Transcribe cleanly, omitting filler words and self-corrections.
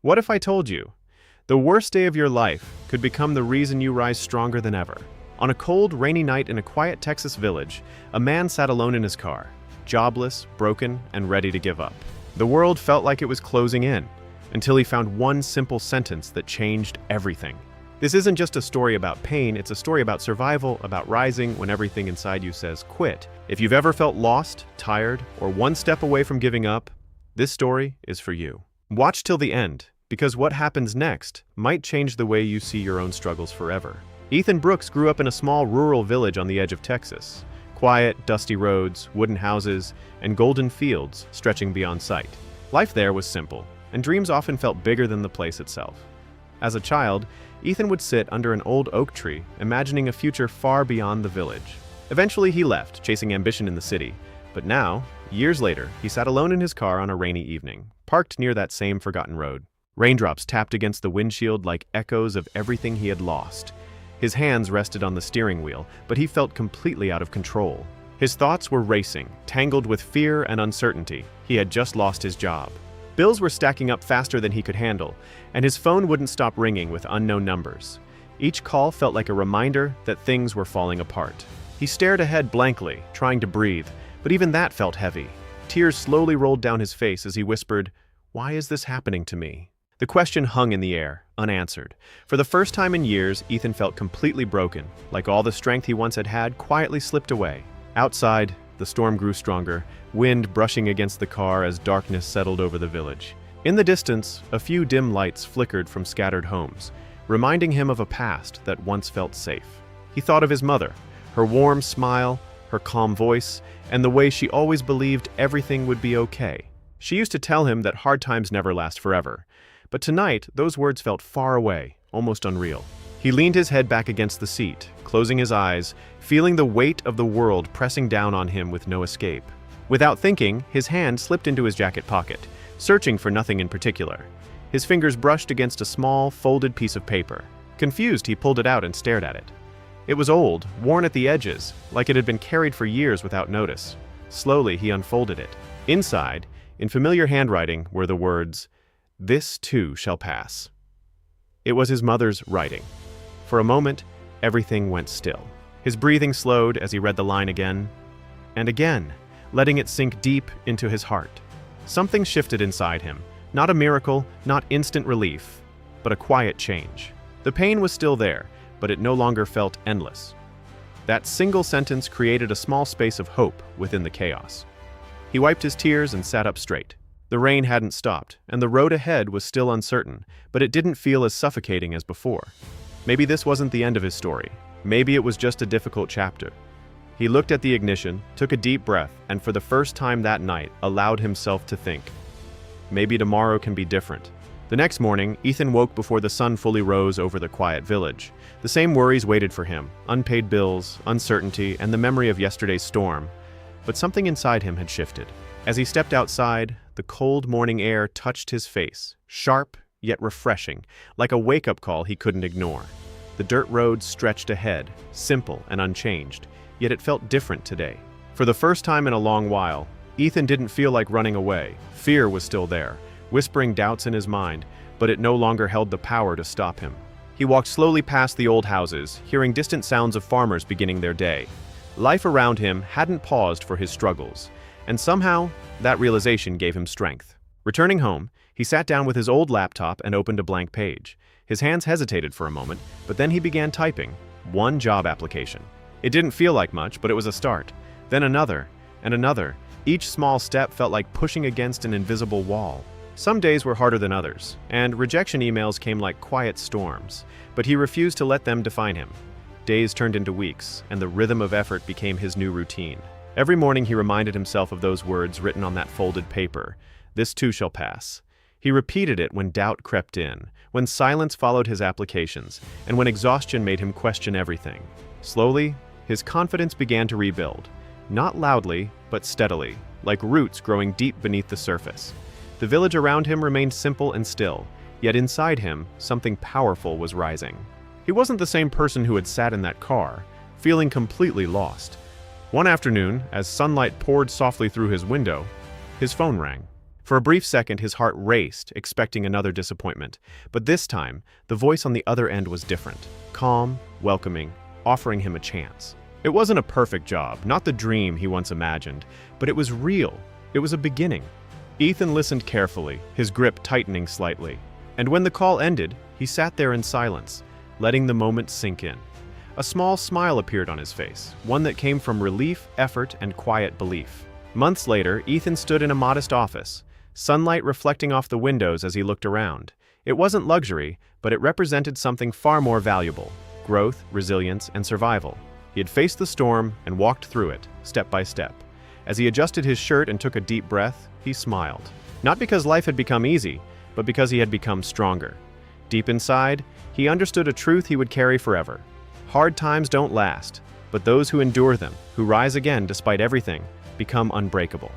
What if I told you? The worst day of your life could become the reason you rise stronger than ever. On a cold, rainy night in a quiet Texas village, a man sat alone in his car, jobless, broken, and ready to give up. The world felt like it was closing in, until he found one simple sentence that changed everything. This isn't just a story about pain, it's a story about survival, about rising when everything inside you says quit. If you've ever felt lost, tired, or one step away from giving up, this story is for you. Watch till the end, because what happens next might change the way you see your own struggles forever. Ethan Brooks grew up in a small rural village on the edge of Texas. Quiet, dusty roads, wooden houses, and golden fields stretching beyond sight. Life there was simple, and dreams often felt bigger than the place itself. As a child, Ethan would sit under an old oak tree, imagining a future far beyond the village. Eventually he left, chasing ambition in the city. But now, years later, he sat alone in his car on a rainy evening, parked near that same forgotten road. Raindrops tapped against the windshield like echoes of everything he had lost. His hands rested on the steering wheel, but he felt completely out of control. His thoughts were racing, tangled with fear and uncertainty. He had just lost his job. Bills were stacking up faster than he could handle, and his phone wouldn't stop ringing with unknown numbers. Each call felt like a reminder that things were falling apart. He stared ahead blankly, trying to breathe, but even that felt heavy. Tears slowly rolled down his face as he whispered, "Why is this happening to me?" The question hung in the air, unanswered. For the first time in years, Ethan felt completely broken, like all the strength he once had had quietly slipped away. Outside, the storm grew stronger, wind brushing against the car as darkness settled over the village. In the distance, a few dim lights flickered from scattered homes, reminding him of a past that once felt safe. He thought of his mother, her warm smile, her calm voice, and the way she always believed everything would be okay. She used to tell him that hard times never last forever. But tonight, those words felt far away, almost unreal. He leaned his head back against the seat, closing his eyes, feeling the weight of the world pressing down on him with no escape. Without thinking, his hand slipped into his jacket pocket, searching for nothing in particular. His fingers brushed against a small, folded piece of paper. Confused, he pulled it out and stared at it. It was old, worn at the edges, like it had been carried for years without notice. Slowly, he unfolded it. Inside, in familiar handwriting, were the words, "This too shall pass." It was his mother's writing. For a moment, everything went still. His breathing slowed as he read the line again and again, letting it sink deep into his heart. Something shifted inside him. Not a miracle, not instant relief, but a quiet change. The pain was still there, but it no longer felt endless. That single sentence created a small space of hope within the chaos. He wiped his tears and sat up straight. The rain hadn't stopped, and the road ahead was still uncertain, but it didn't feel as suffocating as before. Maybe this wasn't the end of his story. Maybe it was just a difficult chapter. He looked at the ignition, took a deep breath, and for the first time that night, allowed himself to think, maybe tomorrow can be different. The next morning, Ethan woke before the sun fully rose over the quiet village. The same worries waited for him, unpaid bills, uncertainty, and the memory of yesterday's storm. But something inside him had shifted. As he stepped outside, the cold morning air touched his face, sharp yet refreshing, like a wake-up call he couldn't ignore. The dirt road stretched ahead, simple and unchanged, yet it felt different today. For the first time in a long while, Ethan didn't feel like running away. Fear was still there, whispering doubts in his mind, but it no longer held the power to stop him. He walked slowly past the old houses, hearing distant sounds of farmers beginning their day. Life around him hadn't paused for his struggles, and somehow, that realization gave him strength. Returning home, he sat down with his old laptop and opened a blank page. His hands hesitated for a moment, but then he began typing. One job application. It didn't feel like much, but it was a start. Then another, and another. Each small step felt like pushing against an invisible wall. Some days were harder than others, and rejection emails came like quiet storms, but he refused to let them define him. Days turned into weeks, and the rhythm of effort became his new routine. Every morning he reminded himself of those words written on that folded paper. This too shall pass. He repeated it when doubt crept in, when silence followed his applications, and when exhaustion made him question everything. Slowly, his confidence began to rebuild. Not loudly, but steadily, like roots growing deep beneath the surface. The village around him remained simple and still, yet inside him, something powerful was rising. He wasn't the same person who had sat in that car, feeling completely lost. One afternoon, as sunlight poured softly through his window, his phone rang. For a brief second, his heart raced, expecting another disappointment. But this time, the voice on the other end was different. Calm, welcoming, offering him a chance. It wasn't a perfect job, not the dream he once imagined, but it was real. It was a beginning. Ethan listened carefully, his grip tightening slightly. And when the call ended, he sat there in silence, letting the moment sink in. A small smile appeared on his face, one that came from relief, effort, and quiet belief. Months later, Ethan stood in a modest office, sunlight reflecting off the windows as he looked around. It wasn't luxury, but it represented something far more valuable: growth, resilience, and survival. He had faced the storm and walked through it, step by step. As he adjusted his shirt and took a deep breath, he smiled. Not because life had become easy, but because he had become stronger. Deep inside, he understood a truth he would carry forever. Hard times don't last, but those who endure them, who rise again despite everything, become unbreakable.